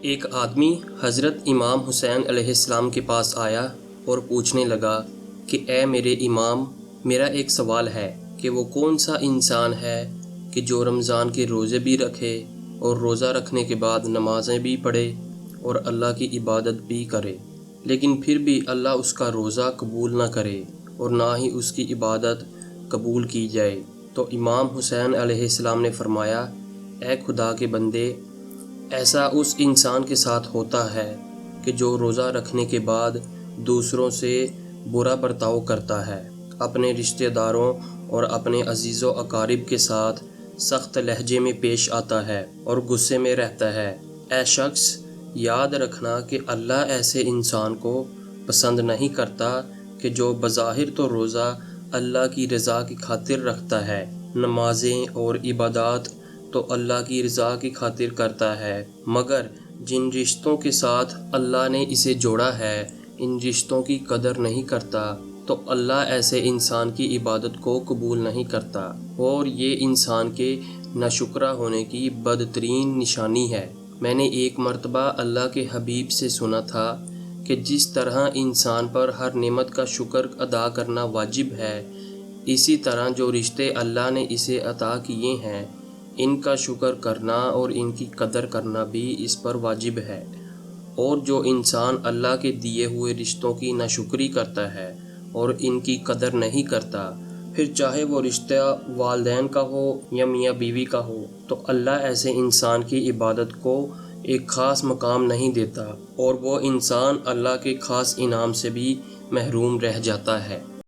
ایک آدمی حضرت امام حسین علیہ السلام کے پاس آیا اور پوچھنے لگا کہ اے میرے امام، میرا ایک سوال ہے کہ وہ کون سا انسان ہے کہ جو رمضان کے روزے بھی رکھے اور روزہ رکھنے کے بعد نمازیں بھی پڑھے اور اللہ کی عبادت بھی کرے، لیکن پھر بھی اللہ اس کا روزہ قبول نہ کرے اور نہ ہی اس کی عبادت قبول کی جائے۔ تو امام حسین علیہ السلام نے فرمایا، اے خدا کے بندے، ایسا اس انسان کے ساتھ ہوتا ہے کہ جو روزہ رکھنے کے بعد دوسروں سے برا برتاؤ کرتا ہے، اپنے رشتہ داروں اور اپنے عزیز و اقارب کے ساتھ سخت لہجے میں پیش آتا ہے اور غصے میں رہتا ہے۔ اے شخص، یاد رکھنا کہ اللہ ایسے انسان کو پسند نہیں کرتا کہ جو بظاہر تو روزہ اللہ کی رضا کی خاطر رکھتا ہے، نمازیں اور عبادات تو اللہ کی رضا کی خاطر کرتا ہے، مگر جن رشتوں کے ساتھ اللہ نے اسے جوڑا ہے ان رشتوں کی قدر نہیں کرتا، تو اللہ ایسے انسان کی عبادت کو قبول نہیں کرتا، اور یہ انسان کے ناشکرا ہونے کی بدترین نشانی ہے۔ میں نے ایک مرتبہ اللہ کے حبیب سے سنا تھا کہ جس طرح انسان پر ہر نعمت کا شکر ادا کرنا واجب ہے، اسی طرح جو رشتے اللہ نے اسے عطا کیے ہیں ان کا شکر کرنا اور ان کی قدر کرنا بھی اس پر واجب ہے۔ اور جو انسان اللہ کے دیے ہوئے رشتوں کی ناشکری کرتا ہے اور ان کی قدر نہیں کرتا، پھر چاہے وہ رشتہ والدین کا ہو یا میاں بیوی کا ہو، تو اللہ ایسے انسان کی عبادت کو ایک خاص مقام نہیں دیتا اور وہ انسان اللہ کے خاص انعام سے بھی محروم رہ جاتا ہے۔